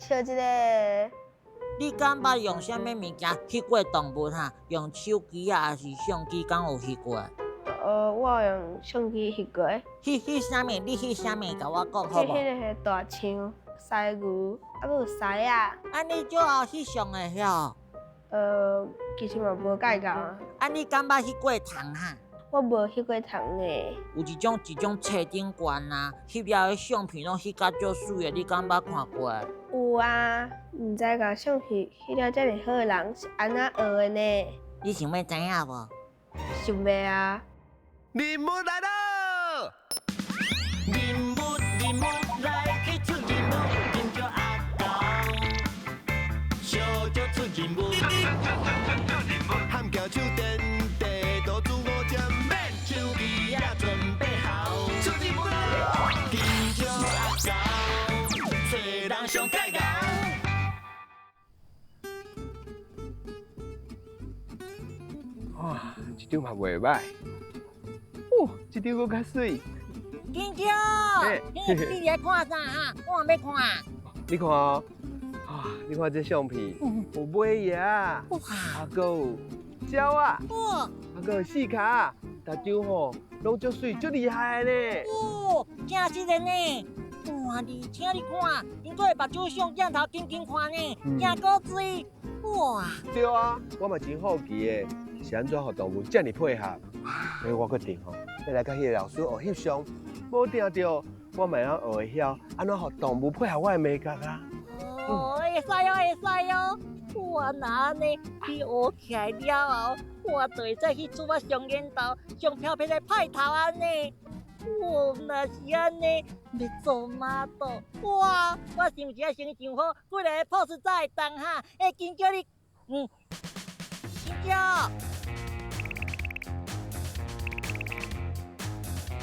笑一个。你敢捌用啥物物件翕过动物哈？用手机啊，还是相机？敢有翕过？我有用相机翕过。翕啥物？你翕啥物？甲我讲好无？迄个大象、犀牛，还佫有狮啊。啊，你最后翕上会晓？其实嘛无介到啊。啊，你敢捌翕过虫哈？我无翕过虫诶。有一种册顶悬啊，翕了迄相片拢翕甲足水诶，你敢捌看过？有啊，毋知甲相片翕了遮尔好诶人是安怎学诶呢？你想要知影无？想袂啊。任务来了！任务来去出任务，跟着阿公，小就出任务。喊叫手电地，多煮5针面，手机也准备好，出任务咯！跟着阿公，做人上盖高。哇，这张嘛袂歹。哦，这张搁较水。金椒，欸你在看啥哈？我也要看。你看哦，啊，你看这相片，有马牙，哇，还佫有鸟啊，哇，还佫有四脚，逐张吼拢足水，足厉害的呢。哦，真是的呢。哇，而且你看，因个目睭上镜头紧紧看呢，真古锥。哇，对啊，我嘛真好奇的，是安怎互动物这么配合？所以我决定吼，要来甲迄个老师学翕相，无定着我嘛要学会晓安怎互动物配合我的美感啊。哦，会使哦，会使哦。哇，那安尼你学起来了后，我就会再去做我上缘投、上漂漂的派头安尼。哦，若是安尼，要做 model， 哇，我是毋是要先想好几个 pose 才会当哈？金叫你，金叫。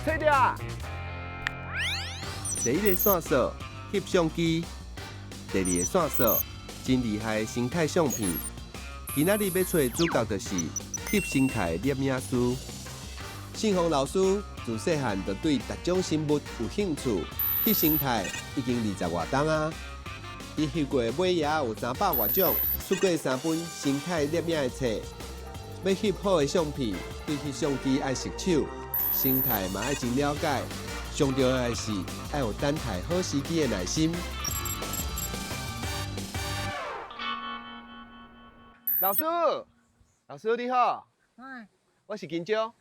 吹掉啊！第一个线索翕相机，第二个线索真厉害的生态相片。今仔日要找的主角就是翕生态摄影师。信宏老师自细汉就对各种生物有兴趣，翕生态已经20外冬啊。伊翕过的马牙有300多种，出过3本生态摄影的册。要翕好的相片，对翕相机爱熟手。生态嘛爱真了解，上重要的是爱有等待好时机的耐心。老师，老师你好，我是金椒。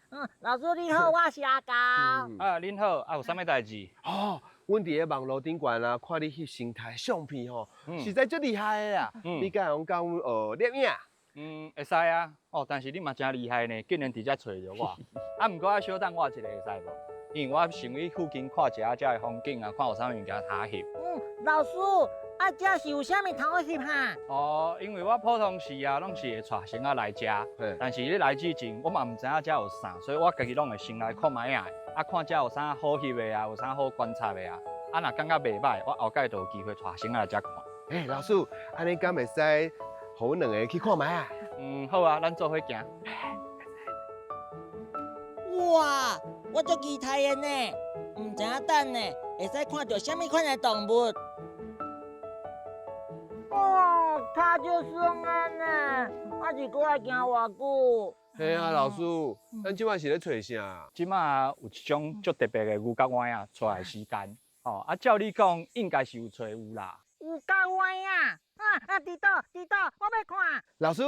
老师你好，我是阿高。恁好，有啥物代志？哦，阮伫咧网络顶悬啊，看你翕生态相片吼，实在足厉害的啦。你敢用教阮学摄影？会使啊。哦，但是你嘛真厉害呢，竟然直接找着我。啊，毋过啊，小等我一下会使无？因为我想去附近看一下遮的风景啊，看有啥物物件通翕。老师，啊，遮是有啥物通好翕哈？哦，因为我普通时啊，拢是会带先啊来遮，但是咧来之前，我嘛毋知影遮有啥，所以我家己拢会先来看卖啊，看遮有啥好翕的啊，有啥好观察的啊。啊，若感觉袂歹，我后盖就有机会带先啊来遮看。老师，安尼敢会使，互阮两个去看卖啊？好啊，咱做伙行。哇，我足期待的呢，唔知影等呢，会使看到啥物款的动物？哇，脚足酸啊呢，还是搁爱行偌久？嘿啊，老师，咱即摆是咧找啥？即马有一种足特别的牛角碗啊，出来时间。哦，照你讲，应该是有找有啦。牛角碗啊，伫倒，我要看。老师，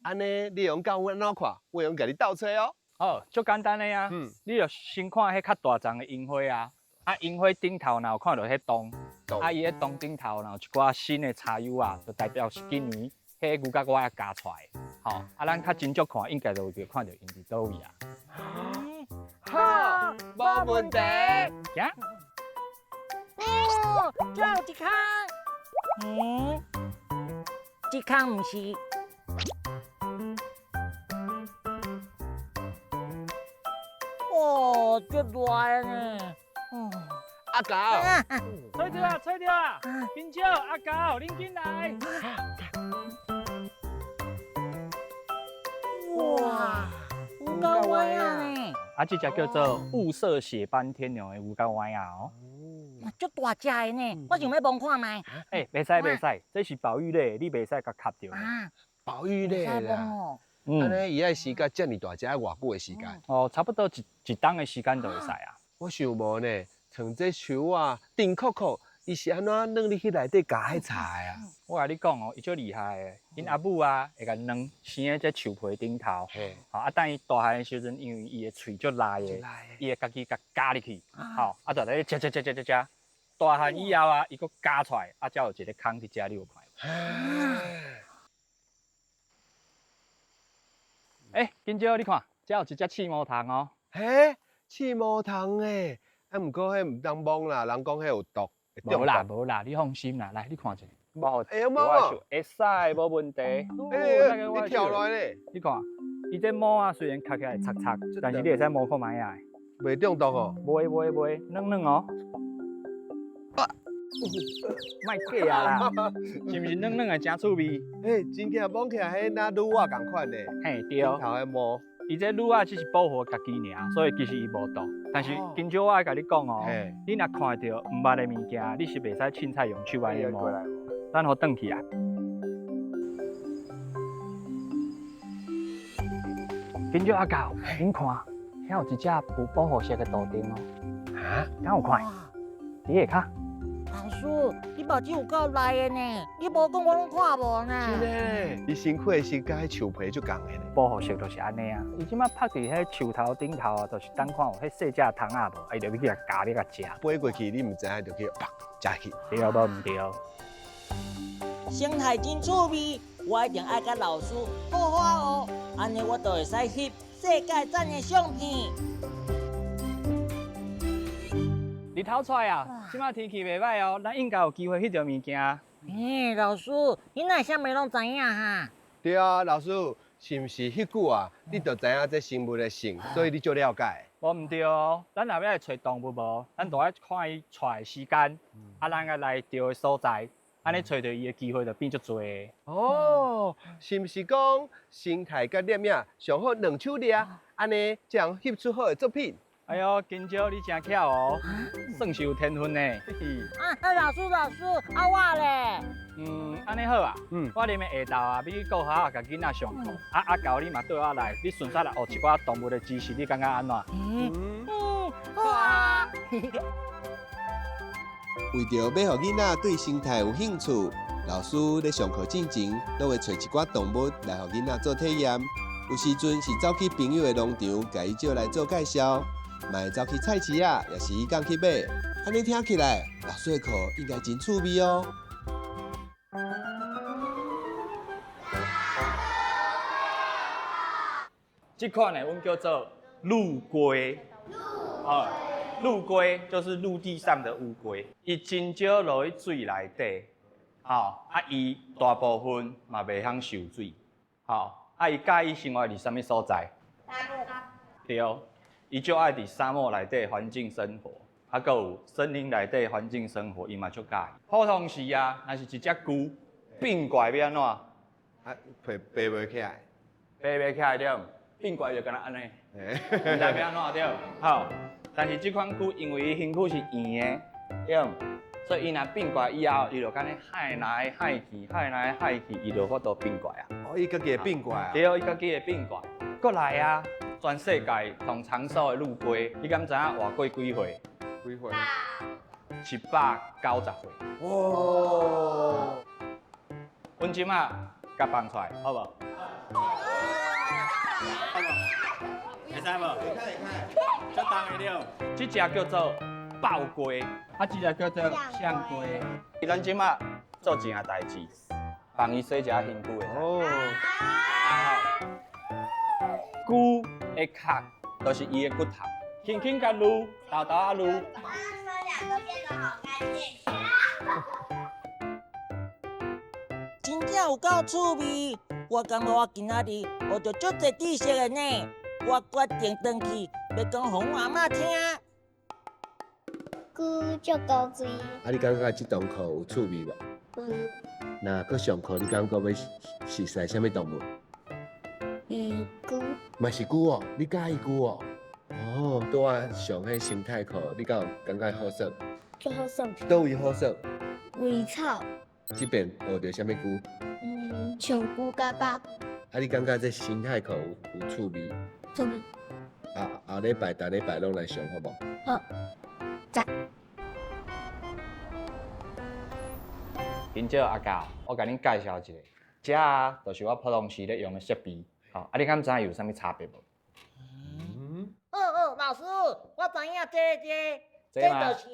安尼你用教阮安怎看？我用甲你倒吹哦。哦，足简单的啊。你就先看迄较大丛的樱花啊，樱花顶头若有看到迄洞，伊迄洞顶头若有一寡新的插油啊，就代表是今年迄牛角碗加出来。吼，咱较真足看，应该就会看到因伫倒位啊。好，无问题。行。哦，这有一空。这空毋是。哦，足大呢。阿高，吹着啊！金少阿高，恁紧来。哇，牛角碗啊呢！这只叫做雾社血斑天牛的牛角碗啊哦。足大只的呢，我想要摸看卖。袂使袂使，这是保育类，你袂使甲卡着。啊，保育类使摸啦。哦。安尼伊爱时间遮尔大只，偌久的时间？哦，差不多一冬的时间就会使啊。我想无呢，像这树啊，顶酷酷，伊是安怎弄入去内底加迄菜啊？我甲你讲哦，伊足厉害的，因阿母啊会甲弄生喺这树皮顶头，嘿，吼啊等伊大汉的时阵，因为伊的喙足辣的，伊会家己甲加入去，吼啊就来食，大汉以后啊，伊佫加出来，啊才有一个空伫遮，你有看？金蕉你看，遮有一只刺毛虫哦。嘿，刺毛虫诶，啊，毋过迄毋当摸啦，人讲迄有毒。无啦无啦，你放心啦，来你看者，无会晓摸我会使无问题。你跳落来咧，你看，伊这毛啊虽然看起来擦擦，但是你会使摸看卖啊，袂中毒哦。袂，软软哦。卖假啊啦，是毋是软软的真趣味？嘿，真正摸起来迄那卤啊共款咧，嘿对，头迄摸。伊这卤啊只是保护家己尔，所以其实伊无毒。但是金蕉我爱甲你讲哦，你若看到毋捌的物件，你是袂使凊彩用手来摸。咱好转去啊。金蕉阿狗，恁看，遐有一只有保护色的图钉哦。啊？敢有看？伫下骹。老师，你目睭有够赖的呢，你无讲我拢看无呢。真诶，伊身躯的是甲迄树皮足共的呢。保护色就是安尼啊。伊即摆拍伫迄树头顶头啊，就是等看有迄细只虫仔无，伊就去甲夹咧甲食。飞过去你毋知影就去啪食去。对无毋对？生态真趣味，我一定爱甲老师好好学，安尼我就会使翕世界赞的相片。日头出来啊，即摆天气袂歹哦，咱应该有机会翕到物件。老师，你哪啥物拢知影哈？对啊，老师，是毋是迄句啊？你就知影这生物的性，所以你就了解。无毋对哦，咱若要来找动物无，咱就要看伊出来的时间，啊，咱个来对的所在，安尼找到伊的机会就变足多的。哦，是毋是讲生态甲摄影上好两手抓，安尼才能翕出好的作品？哎呦，金蕉你真巧哦，算是有天分呢。老师，我咧。安尼好啊。我啉的下昼啊，要去顾好甲囡仔上课。阿狗你嘛对我来，你顺续来学一寡动物的知识，你感觉安怎？好啊。为着要互囡仔对生态有兴趣，老师咧上课之前，都会找一寡动物来互囡仔做体验。有时阵是走去朋友的农场，甲伊招来做介绍。嘛会走去菜市啊，也是伊讲去买，安尼听起来，老师的课应该真趣味哦。这款呢，阮叫做陆龟。陆龟就是陆地上的乌龟，伊真少落去水内底，伊大部分嘛袂晓受水，伊介意生活伫什么所在？对。伊就爱伫沙漠内底环境生活，还有森林内底环境生活，伊嘛足介意。普通时啊，若是一只龟变怪要安怎？爬袂起来，爬袂起来对，变怪就敢若安尼，毋知要安怎对。好，但是即款龟因为伊身躯是圆的，对，所以伊若变怪以后，伊就敢若海来海去，伊就法度变怪啊。伊家己会变怪啊？对，伊家己会变怪。过来啊！全世界同长寿的陆龟，你敢知影活过几岁几岁？790岁。哇！阮即马甲放出来，好无？会使无？会使。足重的了。这只叫做豹龟，这只叫做象龟。咱即马做一件代志，帮伊洗一下身躯的。哦。龟的壳就是伊的骨头，轻轻甲撸，豆豆啊撸。把它说2个变得好干净。真正有够趣味，我感觉我今仔日学着足侪知识的呢。我决定回去要讲互阮阿嬷听。龟足高水。你感觉这堂课有趣味无？那搁上课，你感觉要熟悉什么动物？龟。嘛是龟哦，你介意龟哦？哦，拄啊上迄生态课，你敢有感觉好耍？最好耍。倒位好耍？尾草，即边学着啥物句？上古甲巴，啊，你感觉这心态课有趣味？做咩？后礼拜、逐礼拜拢来上好无？好，今朝阿教，我甲恁介绍一下，这啊，就是我普通时咧用的设备，吼，啊，你敢知有啥物差别无？老师，我知影这吗就是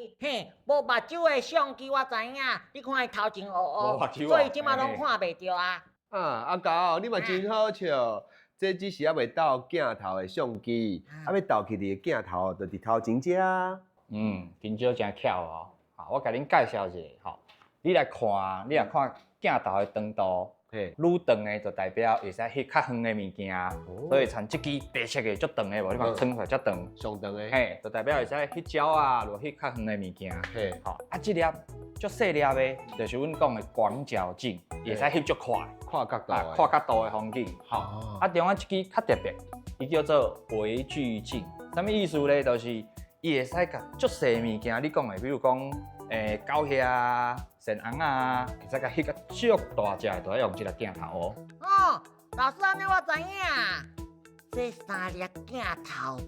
无目睭的相机，我知影。你看伊头前乌乌，所以即马拢看袂着啊。阿高，你嘛真好笑。这只是还未倒镜头的相机，要倒起你的镜头，就伫头前遮。今朝真巧哦，我甲恁介绍一下，吼，你来看，镜头的长度。愈长的就代表会使翕较远的物件，所以像即支白色的足长的无，你看撑出来足长，上长的，就代表会使翕鸟啊，或翕较远的物件。即粒足细粒的，就是阮讲的广角镜，会使翕足快，看角度，看角度的风景。中央即支较特别，伊叫做微距镜，啥物意思咧？就是伊会使甲足细物件，你讲的，比如讲。狗血啊、神红啊，会使甲翕个足大只的，都要用即个镜头哦。老师，安尼我知影，这3粒镜头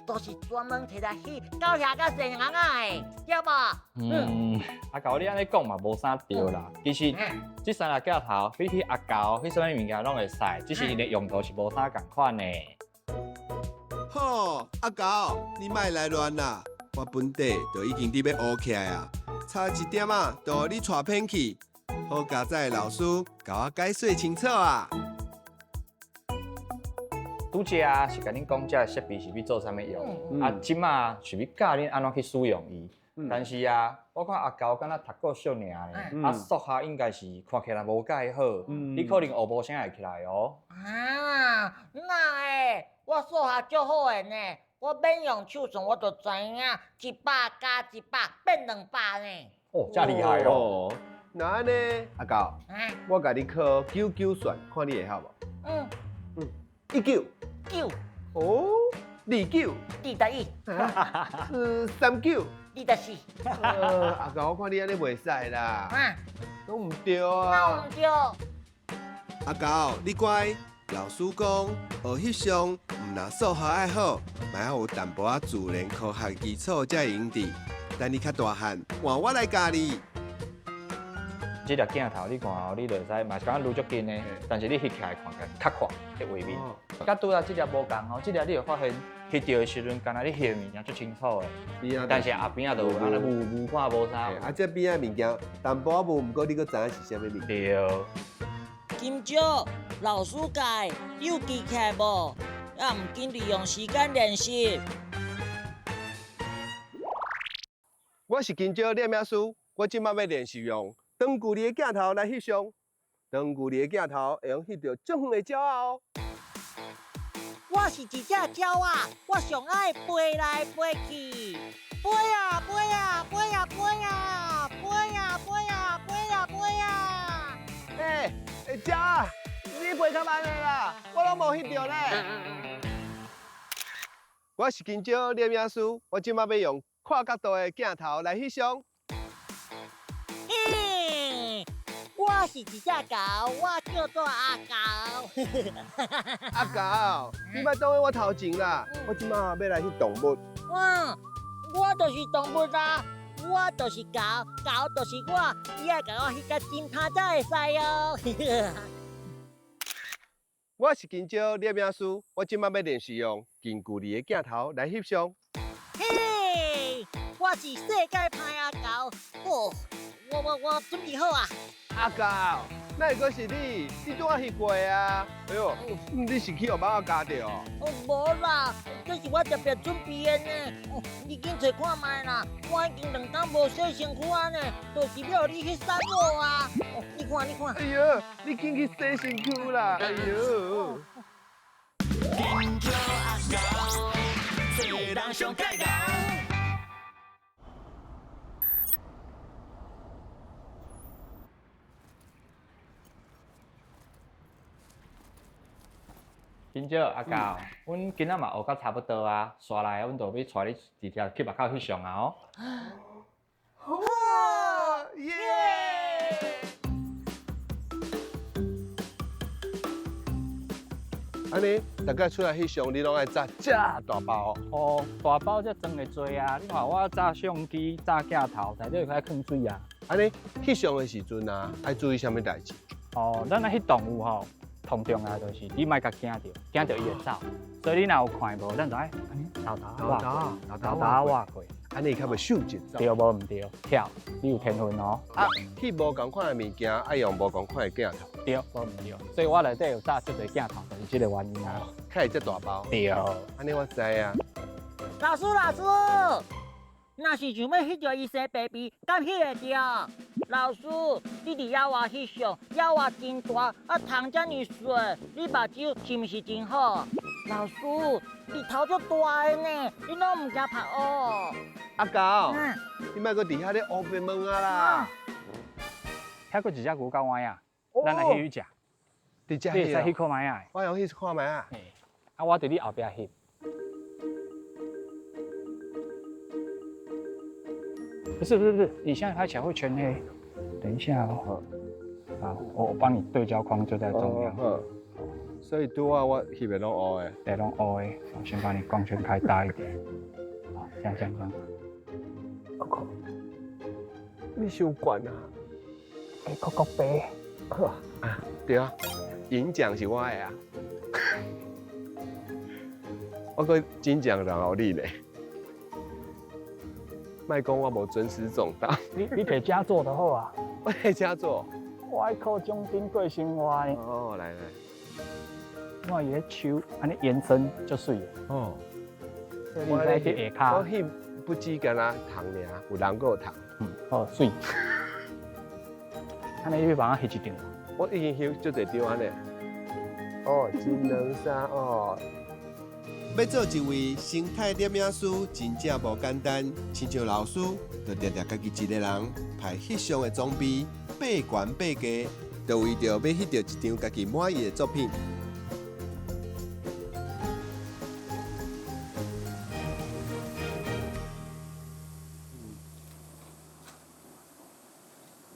都是专门摕来翕狗血甲神红啊的，对无？阿狗你安尼讲嘛无啥对啦。其实这3粒镜头，比起阿狗翕啥物物件拢会使，只是因的用途是无啥共款的。吼，阿狗，你莫来乱啦！我本地就已经伫要学起来啊，差一点啊，就互你带偏去。好佳哉老师甲我解说清楚啊！拄则啊是甲恁讲，这设备是要做啥物用？啊，即马是要教恁安怎去使用伊。但是啊，我看阿狗敢若读过小尔咧，啊，数学应该是看起来无介好，你可能学无啥会起来哦。啊，那我数学足好诶呢。我免用手算，我就知影100加100变200呢。哦，真厉害哦！那安尼，阿狗，我甲你考99算，看你会晓无？19。9。哦，29。21。39。24。阿狗，我看你安尼袂使啦。拢唔对啊。哪唔对？阿狗，你乖。老师讲，学翕相，唔若数学爱好，嘛要有淡薄仔自然科学基础才会用的。等你较大汉，换我来教你。这粒镜头你看哦，你就使嘛是讲愈足近的，但是你翕起来看起来较快的画面。甲拄啊，这粒无共哦，这粒你会发现翕到的时阵，敢若你翕的物件足清楚的，但是后边啊就安尼雾看无啥。啊，这边的物件淡薄仔无，毋过你阁知影是啥物物件？对。今朝老师教又记起来无？也唔紧利用时间练习。我是金朝念名师，我即摆要练习用长距离的镜头来翕相。长距离的镜头会用翕到足远的鸟哦。我是一只鸟啊，我上爱飞来飞去，飞啊飞啊飞啊飞啊飞啊飞啊飞啊飞啊！鸟啊，你飞较慢的啦，我拢无翕到呢。我是金朝念名师，我即摆要用跨角度的镜头来翕相。我是一只狗，我叫做阿狗。阿狗，你莫挡在我头前啦！我即摆要来翕动物。我就是动物啊，我就是狗，狗就是我，你爱甲我翕甲真拍才会使哦。我是金朝念名师，我即摆要练习用近距离的镜头来翕相。嘿，我是世界派阿狗，我准备好啊。阿狗，那个是你，你怎啊翕过啊？哎呦，你是去互猫仔咬着哦？无啦，这是我特别准备的呢。你紧找看卖啦，我已经2天无洗身躯啊呢，就是要你去扇我啊。你看，你看。哎呦，你紧去洗身躯啦！哎呦。金朝阿狗，做人上界人。今朝阿狗，阮今仔嘛学到差不多啊，刷来阮就要带你直接去目口翕相啊哦。安尼大概出来翕相，你拢爱炸这大包哦。哦，大包才装会多啊！你看我炸相机、炸镜头，内底有爱放水啊。安尼翕相的时阵啊，爱注意啥物代志？哦，咱来翕动物吼，同重要就是你莫甲惊着，惊着伊会走。所以你若有看无，咱就爱安尼豆豆挖过，安尼较袂受节奏。对无毋对？跳，你有天分哦。啊，翕无共款的物件，爱用无共款的镜头，对，无毋对。所以我内底有炸足侪镜头，就是这个原因啊。较会遮大包。对。安尼我知啊。老师，若是想要翕到医生 baby， 敢翕会着？老师，你伫遐我翕相，遐我真大，啊汤遮尔顺，你目睭是毋是真好？老师，你头足大的呢，你拢唔惊拍哦？阿高，嗯，你莫搁伫遐咧乌白问啊啦。遐佫一只牛睾丸啊，咱来翕去食。伫遮你会使去翕看卖啊？我用去看卖啊。嘿，啊，我伫你后壁翕。不是，你现在拍起来会全黑。等一下哦。好，我帮你对焦框就在中央。好。所以拄啊，我翕的拢乌的。对，拢乌的。我先把你光圈开大一点。好，这样。我靠，你伤悬啊！哎，国杯。啊，对啊，银奖是我的啊。我搁金奖让后你咧。莫讲我无尊师重道。你摕佳作就好啊。我在家做。我爱靠奖金过生活呢。哦，来。我伊个手安尼延伸就水了。哦。所以你在去下骹。我翕不止干那糖尔，有人搁有糖。好水。安尼你帮我翕一张。我已经翕足侪张安尼。哦，真两三哦。要做一位生态摄影师，真正无简单。亲像老师，就常常家己一个人排翕相的装备，八悬八低，就为着要翕到一张家己满意的作品。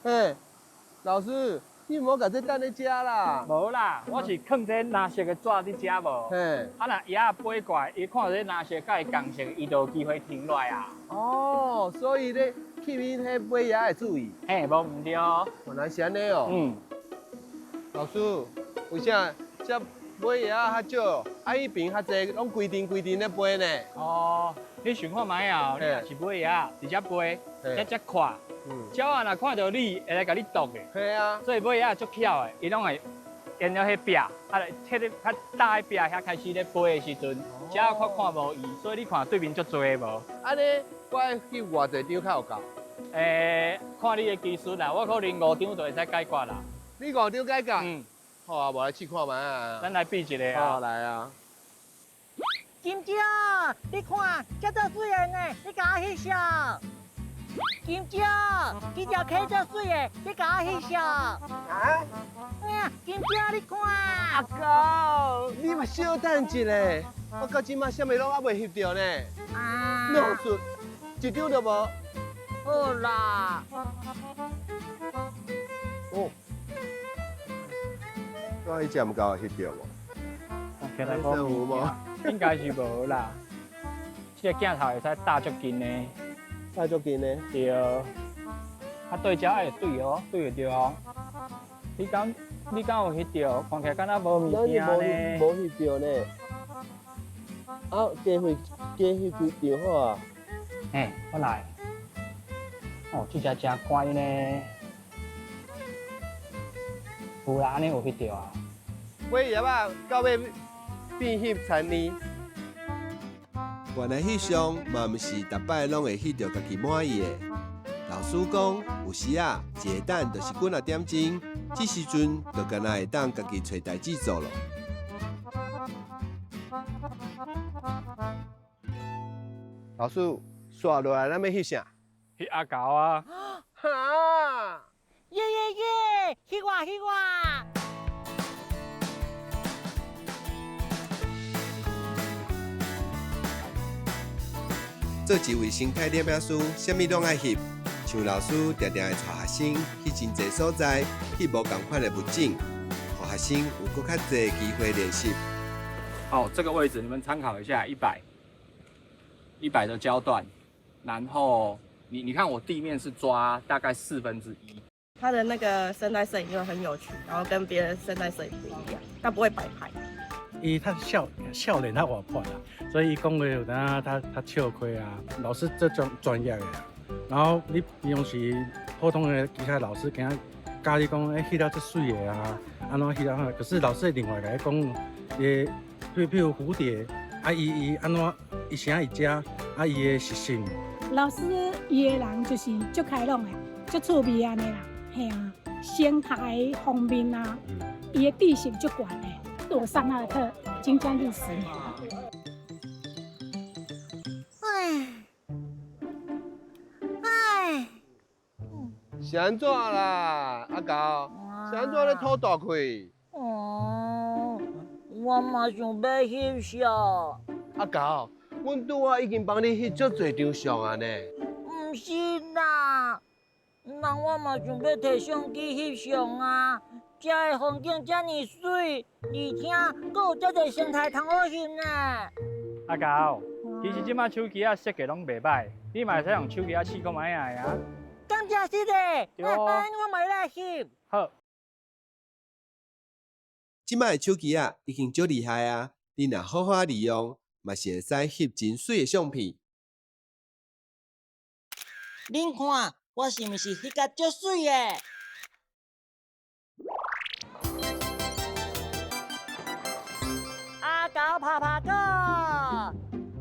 嘿，老师，你莫甲这等咧食啦。无啦，我是放这蓝色的纸伫遮无。嘿。啊，若鸭飞过来，伊看到这蓝色甲伊共色，伊就有机会停落来啊。哦，所以咧，去你迄尾也会注意。嘿，无毋对。原来是安尼哦。嗯。老师，为啥这尾鸭较少？啊，迄边较济，拢规定咧飞呢？哦，你想看卖啊？你若是尾鸭，直接飞，只快。鸟啊，若看到你，会来甲你啄的。系啊。所以尾鸭足巧的，伊拢会沿着迄壁，啊，摕咧较大迄壁遐开始咧飞的时阵，鸟看无伊，所以你看对面足多的无。安尼，我爱去偌济张较有够？看你的技术啦，我可能5张就会使解决啦。你5张解决？嗯。好啊，无来试看卖啊。咱来比一个啊。好，来啊。金姐，你看，这足水的呢，你甲我翕相。金姐，这条溪足水的，你甲我翕相。啊？金姐，你看。阿高，你嘛小等一下，我到即马啥物拢还袂翕到呢。啊。妙术，一张都无。好啦。哦。我迄只毋够翕到无？看来有无？应该是无啦。这个镜头会使打足近呢。太足近呢。对。啊，对焦爱对哦，对得着哦。你敢有翕到？看起来敢若无物件呢。无翕到呢。啊，加翕几张好啊？嘿，我来。哦，这只真乖呢。有啦，安尼有翕到啊。尾叶啊，到尾变翕田呢。原来翕相嘛毋是逐摆拢会翕到家己满意的。老师讲，有时啊，一个等就是几啊点钟，这时阵就干那会当家己找代志做咯。老师，刷落来咱要翕啥？翕阿狗啊！哈！耶！翕我！做一位生态摄影师，啥物拢爱翕。像老师常常会带学生去真侪所在，翕无同款的物种，互学生有更较侪机会练习。哦，这个位置你们参考一下，100的焦段，然后你看我地面是抓大概1/4。他的那个生态摄影就很有趣，然后跟别人生态摄影不一样，他不会摆拍。他笑脸他活泼啦，所以伊讲话有当他笑开啊。老师这种专业的啦，然后你平常时普通的其他老师跟他教你讲，迄条最水的啊，安怎迄条好，可是老师会另外来讲，譬如蝴蝶，伊安怎，伊啥会食，伊的习性。老师伊的人就是足开朗的，足趣味安尼啦，嘿啊，生态方面啊，伊的知识足悬的。我上他的课已经将近10年了。哎，是安怎啦，阿高？是安怎咧吐大气？我嘛想要翕相。阿高，阮拄啊已经帮你翕足侪张相啊呢。唔是啦，人我嘛想要摕相机翕相啊。遮的风景遮尔水，而且阁有遮侪生态通好翕呢。阿高，其实即摆手机啊设计拢袂歹，你嘛会使用手机啊试看卖啊。感谢师弟，对哦我嘛来翕。好。即摆手机啊已经足厉害啊，你若好好利用，嘛是会使翕真水的相片。恁看，我是毋是翕甲足水的？阿高拍拍鼓，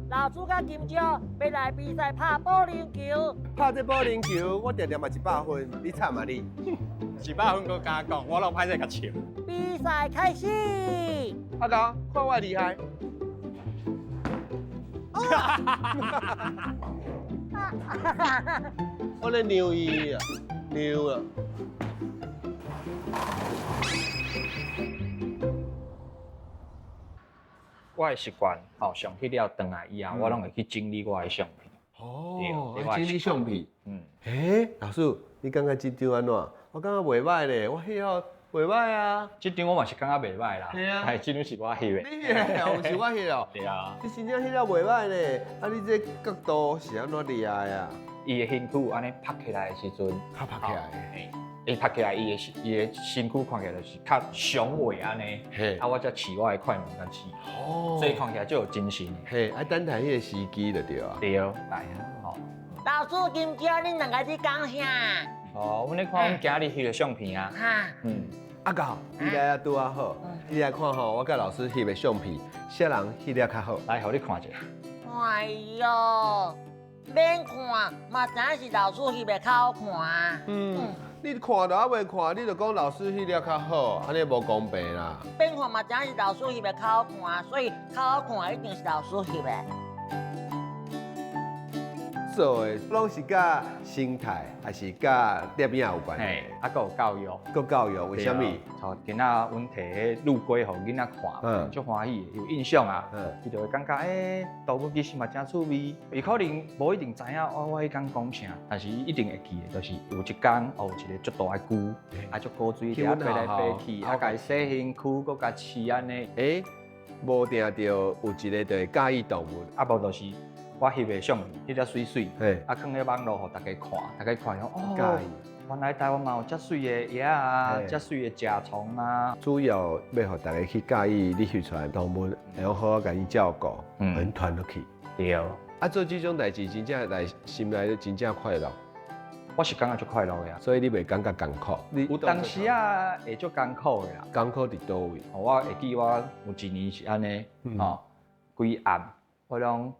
老师甲金蕉要来比赛拍保龄球。拍这保龄球，我定定嘛100分，你惨啊你100分，佮加讲，我拢歹势甲笑。比赛开始。阿高，看我厉害。我咧牛伊啊，牛啊！我的习惯，上去了回来以后，我拢会去整理我的相片。哦，对整理相片。嗯。老师，你感觉这张安怎？我感觉袂歹咧，我翕哦袂歹啊。这张我嘛是感觉袂歹啦。嘿啊。这张是我翕的。你翕的哦，是我翕哦。对啊。你真正翕了袂歹咧，啊你这角度是安怎厉害啊？伊的身躯安尼拍起来的时阵，拍起来。伊拍起来，伊的身躯看起来就是较雄伟安尼。嘿。啊，我才饲我的快门甲饲。哦。所以看起来就有精神。嘿，啊等待迄个时机就对啊。对，来啊，吼。老师金蕉，恁两个在讲啥？哦，阮咧看阮今日翕的相片啊。哈。阿高，你来啊拄啊好，你来看吼，我甲老师翕的相片，啥人翕了较好？来，互你看一下。哎哟，免看，嘛知影是老师翕的较好看啊。你看都还未看，你就讲老师翕了较好，安尼无公平啦。免看嘛知影是老师翕的较好看，所以较好看一定是老师翕的。做的拢是甲生态，还是甲摄影有关系？啊，佮有教育，佮教育为什么？像今仔阮摕迄路轨互囡仔看，足欢喜的，有印象啊。伊就会感觉，动物其实嘛真趣味。伊可能无一定知影我迄天讲啥，但是伊一定会记的，就是有一天有一个足大的龟，啊足古水遐飞来飞去，啊甲伊洗身躯，佮甲饲安尼。无定着有一个就会介意动物，啊无就是。我翕的相片，翕得水水，啊，放咧网络，互大家看，大家看哦，原来台湾嘛有遮水的叶啊，遮水的甲虫啊。主要要互大家去介意你翕出来动物，然后好好甲伊照顾，很团落去。对。啊，做这种代志真正来心内真正快乐。我是感觉足快乐的啊，所以你袂感觉艰苦？有当时啊会足艰苦的啦。艰苦伫倒位？我会记我有一年是安尼，规暗我拢。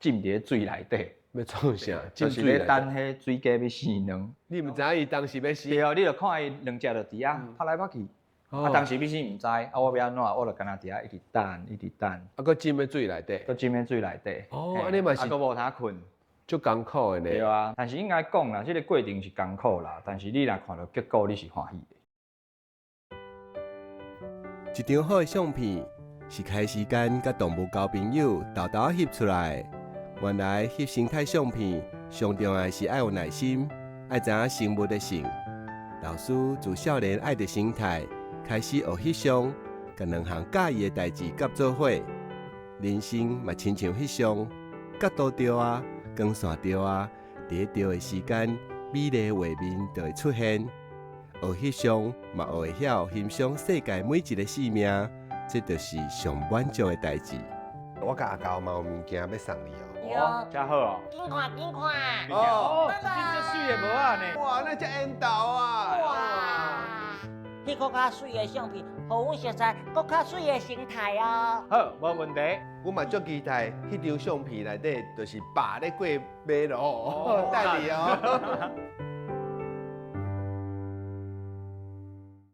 浸伫水内底，要创啥？就是咧等迄水鸡要生卵。你毋知影伊当时要生？对哦，你就看伊两只就伫遐拍来拍去。啊，当时要生毋知，啊，我要安怎，我就干那伫遐一直等，一直等。啊，佮浸喺水内底。佮浸喺水内底。哦，安尼嘛是。啊，佮无通困。足艰苦的呢。对啊，但是应该讲啦，这个过程是艰苦啦，但是你若看到结果，你是欢喜的。一张好的相片是开时间甲动物交朋友，豆豆翕出来。原来翕生态相片，上重要是爱有耐心，爱知影生物的性。老师自少年爱着生态，开始学翕相，甲两项喜意的代志夹做伙，人生嘛亲像翕相，角度对啊，光线对啊，伫对的时间，美丽的画面就会出现。学翕相嘛，学会晓欣赏世界每一个生命，这就是上满足的代志。我甲阿高嘛有物件要送你哦。哦，真好哦。紧看紧看。哦，真水的无啊呢。哇，那只缘投啊！哇！迄个较水的相片，互阮熟悉搁较水的生态哦。好，无问题。我嘛足期待，迄张相片内底就是爸咧过马路，带你哦。